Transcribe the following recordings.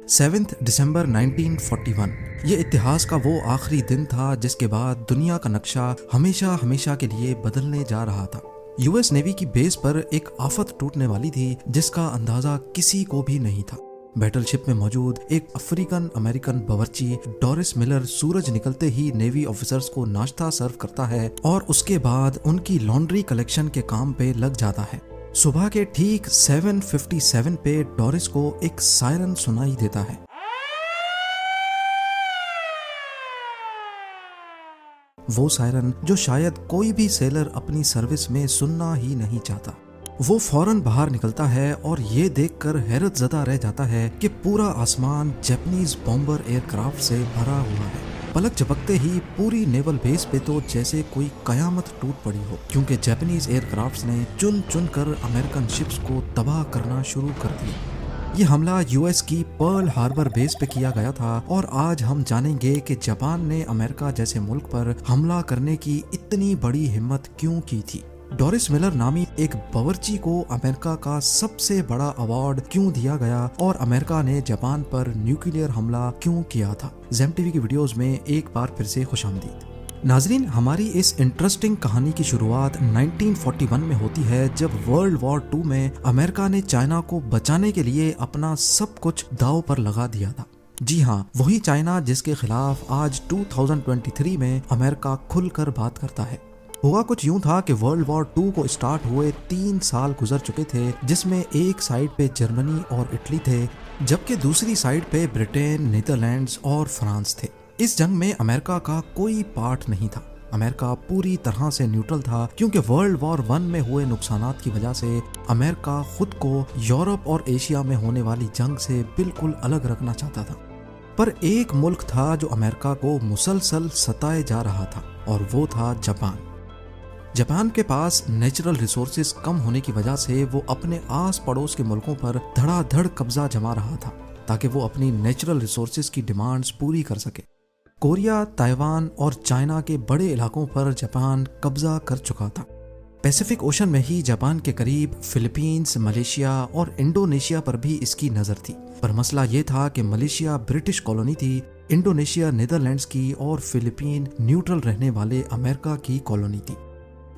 7 दिसंबर 1941। ये इतिहास का वो आखिरी दिन था जिसके बाद दुनिया का नक्शा हमेशा हमेशा के लिए बदलने जा रहा था। यूएस नेवी की बेस पर एक आफत टूटने वाली थी जिसका अंदाजा किसी को भी नहीं था। बैटलशिप में मौजूद एक अफ्रीकन अमेरिकन बावर्ची डोरिस मिलर सूरज निकलते ही नेवी ऑफिसर्स को नाश्ता सर्व करता है और उसके बाद उनकी लॉन्ड्री कलेक्शन के काम पे लग जाता है। सुबह के ठीक 7:57 पे डोरिस को एक सायरन सुनाई देता है। वो सायरन जो शायद कोई भी सेलर अपनी सर्विस में सुनना ही नहीं चाहता। वो फौरन बाहर निकलता है और ये देखकर हैरत ज़दा रह जाता है कि पूरा आसमान जापानीज बॉम्बर एयरक्राफ्ट से भरा हुआ है। पलक झपकते ही पूरी नेवल बेस पे तो जैसे कोई कयामत टूट पड़ी हो, क्योंकि जापानीज एयरक्राफ्ट्स ने चुन चुन कर अमेरिकन शिप्स को तबाह करना शुरू कर दिया। ये हमला यूएस की पर्ल हार्बर बेस पे किया गया था और आज हम जानेंगे कि जापान ने अमेरिका जैसे मुल्क पर हमला करने की इतनी बड़ी हिम्मत क्यों की थी। डोरिस मिलर नामी एक बावर्ची को अमेरिका का सबसे बड़ा अवार्ड क्यों दिया गया और अमेरिका ने जापान पर न्यूक्लियर हमला क्यों किया था। ज़ेम टीवी की वीडियोस में एक बार फिर से खुशामदीद। नाजरीन, हमारी इस इंटरेस्टिंग कहानी की शुरुआत 1941 में होती है, जब वर्ल्ड वॉर 2 में अमेरिका ने चाइना को बचाने के लिए अपना सब कुछ दांव पर लगा दिया था। जी हाँ, वही चाइना जिसके खिलाफ आज 2023 में अमेरिका खुलकर बात करता है। हुआ कुछ यूं था कि वर्ल्ड वॉर 2 को स्टार्ट हुए 3 साल गुजर चुके थे, जिसमें एक साइड पे जर्मनी और इटली थे, जबकि दूसरी साइड पे ब्रिटेन, नीदरलैंड्स और फ्रांस थे। इस जंग में अमेरिका का कोई पार्ट नहीं था। अमेरिका पूरी तरह से न्यूट्रल था, क्योंकि वर्ल्ड वॉर 1 में हुए नुकसानात की वजह से अमेरिका खुद को यूरोप और एशिया में होने वाली जंग से बिल्कुल अलग रखना चाहता था। पर एक मुल्क था जो अमेरिका को मुसलसल सताए जा रहा था, और वो था जापान। जापान के पास नेचुरल रिसोर्सेज कम होने की वजह से वो अपने आस पड़ोस के मुल्कों पर धड़ाधड़ कब्जा जमा रहा था, ताकि वो अपनी नेचुरल रिसोर्सेज की डिमांड्स पूरी कर सके। कोरिया, ताइवान और चाइना के बड़े इलाकों पर जापान कब्जा कर चुका था। पैसिफिक ओशन में ही जापान के करीब फिलीपींस, मलेशिया और इंडोनेशिया पर भी इसकी नजर थी। पर मसला ये था कि मलेशिया ब्रिटिश कॉलोनी थी, इंडोनेशिया नीदरलैंड्स की और फिलीपीन न्यूट्रल रहने वाले अमेरिका की कॉलोनी थी।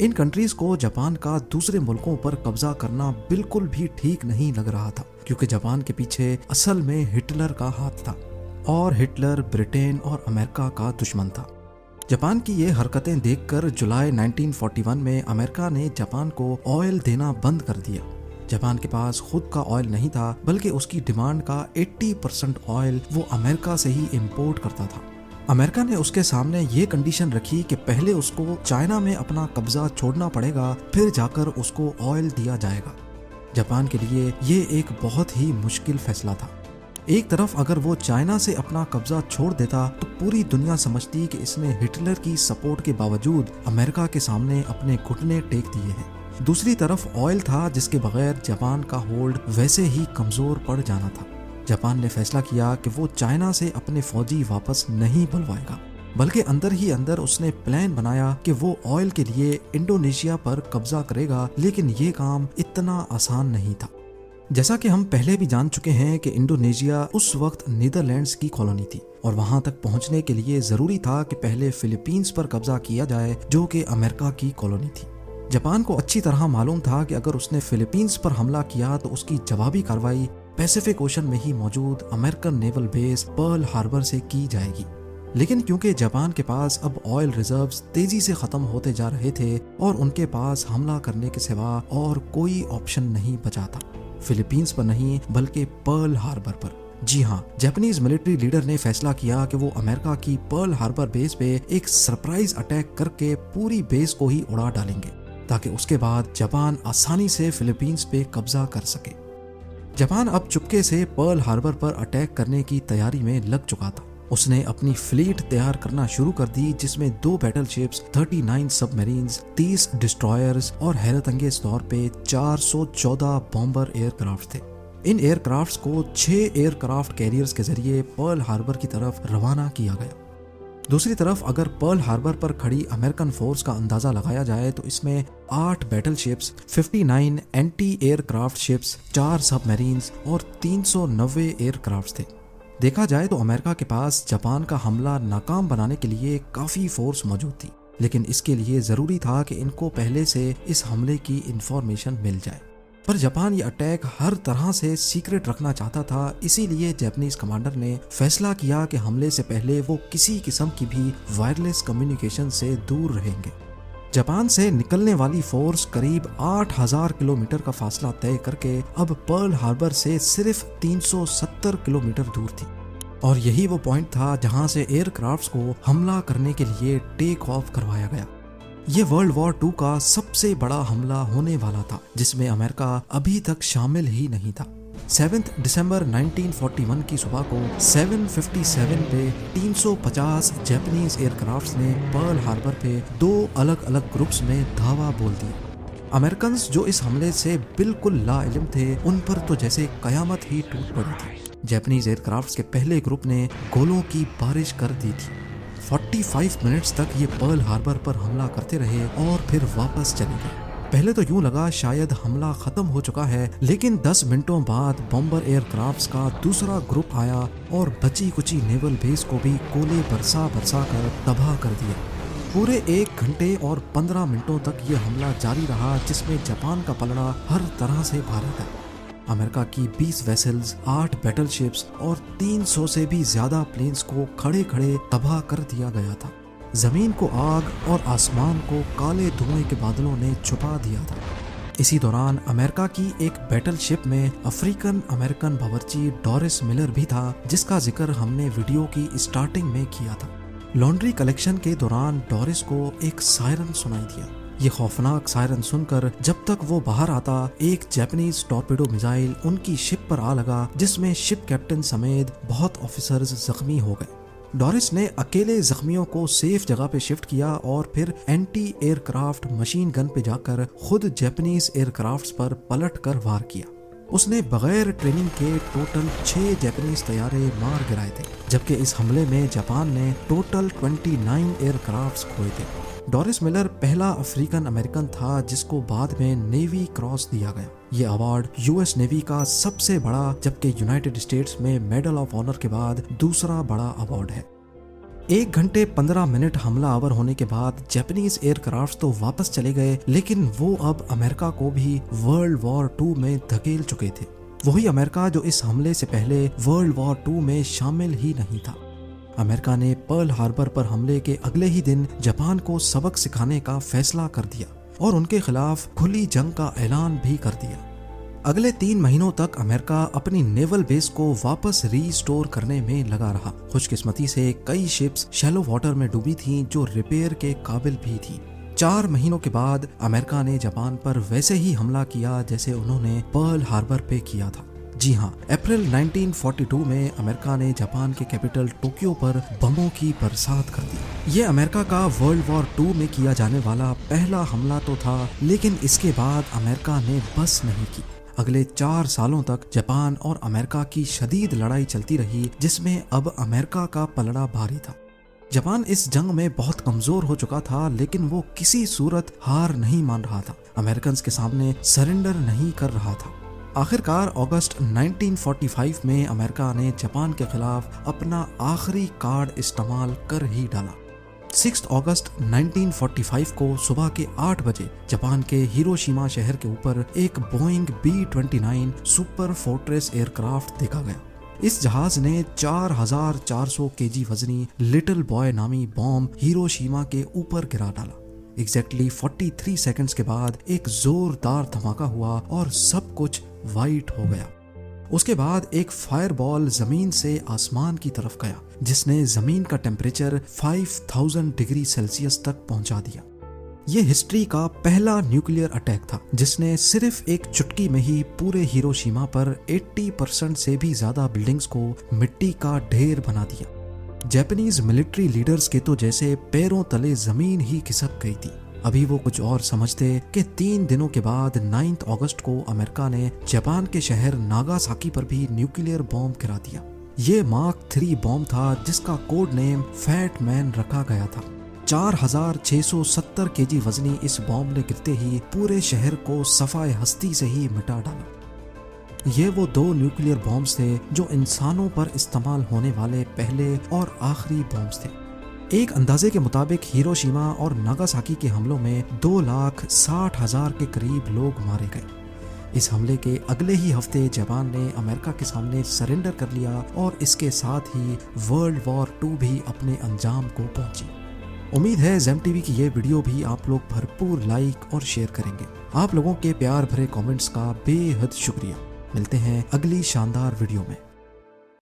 इन कंट्रीज को जापान का दूसरे मुल्कों पर कब्जा करना बिल्कुल भी ठीक नहीं लग रहा था, क्योंकि जापान के पीछे असल में हिटलर का हाथ था और हिटलर ब्रिटेन और अमेरिका का दुश्मन था। जापान की ये हरकतें देखकर जुलाई 1941 में अमेरिका ने जापान को ऑयल देना बंद कर दिया। जापान के पास खुद का ऑयल नहीं था, बल्कि उसकी डिमांड का 80% ऑयल वो अमेरिका से ही इंपोर्ट करता था। अमेरिका ने उसके सामने ये कंडीशन रखी कि पहले उसको चाइना में अपना कब्जा छोड़ना पड़ेगा, फिर जाकर उसको ऑयल दिया जाएगा। जापान के लिए ये एक बहुत ही मुश्किल फैसला था। एक तरफ अगर वो चाइना से अपना कब्जा छोड़ देता तो पूरी दुनिया समझती कि इसने हिटलर की सपोर्ट के बावजूद अमेरिका के सामने अपने घुटने टेक दिए हैं। दूसरी तरफ ऑयल था जिसके बगैर जापान का होल्ड वैसे ही कमजोर पड़ जाना था। जापान ने फैसला किया कि वो चाइना से अपने फौजी वापस नहीं बुलवाएगा, बल्कि अंदर ही अंदर उसने प्लान बनाया कि वो ऑयल के लिए इंडोनेशिया पर कब्जा करेगा, लेकिन ये काम इतना आसान नहीं था। जैसा कि हम पहले भी जान चुके हैं कि इंडोनेशिया उस वक्त नीदरलैंड्स की कॉलोनी थी और वहां तक पहुंचने के लिए जरूरी था कि पहले फिलीपींस पर कब्जा किया जाए, जो कि अमेरिका की कॉलोनी थी। जापान को अच्छी तरह मालूम था कि अगर उसने फिलीपींस पर हमला किया तो उसकी जवाबी कार्रवाई पैसिफिक ओशन में ही मौजूद American naval base Pearl Harbor से की जाएगी। लेकिन क्योंकि जापान के पास अब ऑयल रिजर्व्स तेजी से खत्म होते जा रहे थे और उनके पास हमला करने के सिवा और कोई ऑप्शन नहीं बचा था, फिलीपींस पर नहीं बल्कि पर्ल हार्बर पर। जी हाँ, जापानीज मिलिट्री लीडर ने फैसला किया कि वो अमेरिका की पर्ल हार्बर बेस पे एक सरप्राइज अटैक करके पूरी बेस को ही उड़ा डालेंगे, ताकि उसके बाद जापान आसानी से फिलीपींस पे कब्जा कर सके। जापान अब चुपके से पर्ल हार्बर पर अटैक करने की तैयारी में लग चुका था। उसने अपनी फ्लीट तैयार करना शुरू कर दी, जिसमें 2 बैटलशिप्स, 39 सबमरीन्स, 30 डिस्ट्रॉयर्स और हैरत अंगेज तौर पे 414 बॉम्बर एयरक्राफ्ट थे। इन एयरक्राफ्ट्स को 6 एयरक्राफ्ट कैरियर्स के जरिए पर्ल हार्बर की तरफ रवाना किया गया। दूसरी तरफ अगर पर्ल हार्बर पर खड़ी अमेरिकन फोर्स का अंदाजा लगाया जाए तो इसमें 8 बैटलशिप्स, 59 एंटी एयरक्राफ्ट शिप्स, 4 सबमरीन्स और 390 एयरक्राफ्ट थे। देखा जाए तो अमेरिका के पास जापान का हमला नाकाम बनाने के लिए काफी फोर्स मौजूद थी, लेकिन इसके लिए जरूरी था कि इनको पहले से इस हमले की इंफॉर्मेशन मिल जाए। पर जापान ये अटैक हर तरह से सीक्रेट रखना चाहता था, इसीलिए जापानीज कमांडर ने फैसला किया कि हमले से पहले वो किसी किस्म की भी वायरलेस कम्युनिकेशन से दूर रहेंगे। जापान से निकलने वाली फोर्स करीब 8000 किलोमीटर का फासला तय करके अब पर्ल हार्बर से सिर्फ 370 किलोमीटर दूर थी, और यही वो पॉइंट था जहां से एयरक्राफ्ट्स को हमला करने के लिए टेक ऑफ करवाया गया। ये वर्ल्ड वॉर 2 का सबसे बड़ा हमला होने वाला था, जिसमें अमेरिका अभी तक शामिल ही नहीं था। 7 दिसंबर 1941 की सुबह को 7:57 पे 350 जापानीज एयरक्राफ्ट्स ने पर्ल हार्बर पे 2 अलग अलग ग्रुप्स में धावा बोल दिया। अमेरिकन जो इस हमले से बिल्कुल लाइल्म थे, उन पर तो जैसे कयामत ही टूट पड़ी थी। जापानीज एयरक्राफ्ट्स के पहले ग्रुप ने गोलों की बारिश कर दी थी। 45 मिनट्स तक ये पर्ल हार्बर पर हमला करते रहे और फिर वापस चले गए। पहले तो यूं लगा शायद हमला खत्म हो चुका है, लेकिन 10 मिनटों बाद बॉम्बर एयरक्राफ्ट्स का दूसरा ग्रुप आया और बची कुची नेवल बेस को भी गोले बरसा कर तबाह कर दिया। पूरे 1 घंटे और 15 मिनटों तक ये हमला जारी रहा, जिसमें जापान का पलड़ा हर तरह से भारी था। अमेरिका की 20 वेसल्स, 8 बैटलशिप्स और 300 से भी ज्यादा प्लेन्स को खड़े खड़े तबाह कर दिया गया था। जमीन को आग और आसमान को काले धुएं के बादलों ने छुपा दिया था। इसी दौरान अमेरिका की एक बैटलशिप में अफ्रीकन अमेरिकन बावर्ची डोरिस मिलर भी था, जिसका जिक्र हमने वीडियो की स्टार्टिंग में किया था। लॉन्ड्री कलेक्शन के दौरान डोरिस को एक सायरन सुनाई दिया। ये खौफनाक सायरन सुनकर जब तक वो बाहर आता, एक जापानीज टॉर्पेडो मिसाइल उनकी शिप पर आ लगा, जिसमें शिप कैप्टन समेत बहुत ऑफिसर्स जख्मी हो गए। डोरिस ने अकेले जख्मियों को सेफ जगह पे शिफ्ट किया और फिर एंटी एयरक्राफ्ट मशीन गन पे जाकर खुद जापानीज एयरक्राफ्ट्स पर पलट कर वार किया। उसने बगैर ट्रेनिंग के टोटल 6 जापानीज तैयारे मार गिराए थे, जबकि इस हमले में जापान ने टोटल 29 एयरक्राफ्ट्स खोए थे। डोरिस मिलर पहला अफ्रीकन अमेरिकन था जिसको बाद में नेवी क्रॉस दिया गया। ये अवार्ड यूएस नेवी का सबसे बड़ा, जबकि यूनाइटेड स्टेट्स में मेडल ऑफ ऑनर के बाद दूसरा बड़ा अवार्ड है। 1 घंटे 15 मिनट हमला आवर होने के बाद जापानीज एयरक्राफ्ट तो वापस चले गए, लेकिन वो अब अमेरिका को भी वर्ल्ड वॉर 2 में धकेल चुके थे। वही अमेरिका जो इस हमले से पहले वर्ल्ड वॉर 2 में शामिल ही नहीं था। अमेरिका ने पर्ल हार्बर पर हमले के अगले ही दिन जापान को सबक सिखाने का फैसला कर दिया और उनके खिलाफ खुली जंग का ऐलान भी कर दिया। अगले 3 महीनों तक अमेरिका अपनी नेवल बेस को वापस रीस्टोर करने में लगा रहा। खुशकिस्मती से कई शिप्स शैलो वाटर में डूबी थीं जो रिपेयर के काबिल भी थीं। 4 महीनों के बाद अमेरिका ने जापान पर वैसे ही हमला किया जैसे उन्होंने पर्ल हार्बर पे किया था। जी हाँ, अप्रैल 1942 में अमेरिका ने जापान के कैपिटल टोक्यो पर बमों की बरसात कर दी। ये अमेरिका का वर्ल्ड वॉर 2 में किया जाने वाला पहला हमला तो था, लेकिन इसके बाद अमेरिका ने बस नहीं की। अगले 4 सालों तक जापान और अमेरिका की शदीद लड़ाई चलती रही, जिसमें अब अमेरिका का पलड़ा भारी था। जापान इस जंग में बहुत कमजोर हो चुका था, लेकिन वो किसी सूरत हार नहीं मान रहा था, अमेरिकन के सामने सरेंडर नहीं कर रहा था। आखिरकार अगस्त 1945 में अमेरिका ने जापान के खिलाफ अपना आखिरी कार्ड इस्तेमाल कर ही डाला। 6 अगस्त 1945 को सुबह के 8 बजे जापान के हिरोशिमा शहर के ऊपर एक Boeing B-29 super fortress aircraft देखा गया। इस जहाज ने 4400 केजी वजनी लिटिल बॉय नामी बॉम्ब हिरोशिमा के ऊपर गिरा डाला। एग्जैक्टली 43 सेकंड्स के बाद एक जोरदार धमाका हुआ और सब कुछ वाइट हो गया। उसके बाद एक फायरबॉल जमीन से आसमान की तरफ गया, जिसने जमीन का टेम्परेचर 5000 डिग्री सेल्सियस तक पहुंचा दिया। ये हिस्ट्री का पहला न्यूक्लियर अटैक था, जिसने सिर्फ एक चुटकी में ही पूरे हिरोशिमा पर 80% से भी ज्यादा बिल्डिंग्स को मिट्टी का ढेर बना दिया। जापानीज मिलिट्री लीडर्स के तो जैसे पैरों तले जमीन ही खिसक गई थी। अभी वो कुछ और समझते कि 3 दिनों के बाद 9 अगस्त को अमेरिका ने जापान के शहर नागासाकी पर भी न्यूक्लियर बॉम्ब गिरा दिया। ये मार्क 3 बॉम्ब था, जिसका कोड नेम फैट मैन रखा गया था। 4670 केजी वजनी इस बॉम्ब ने गिरते ही पूरे शहर को सफाए हस्ती से ही मिटा डाला। ये वो 2 न्यूक्लियर बॉम्ब्स थे जो इंसानों पर इस्तेमाल होने वाले पहले और आखिरी बॉम्ब्स थे। एक अंदाजे के मुताबिक हिरोशिमा और नागासाकी के हमलों में 2,60,000 के करीब लोग मारे गए। इस हमले के अगले ही हफ्ते जापान ने अमेरिका के सामने सरेंडर कर लिया और इसके साथ ही वर्ल्ड वॉर 2 भी अपने अंजाम को पहुंची। उम्मीद है ज़ेम टीवी की ये वीडियो भी आप लोग भरपूर लाइक और शेयर करेंगे। आप लोगों के प्यार भरे कमेंट्स का बेहद शुक्रिया। मिलते हैं अगली शानदार वीडियो में।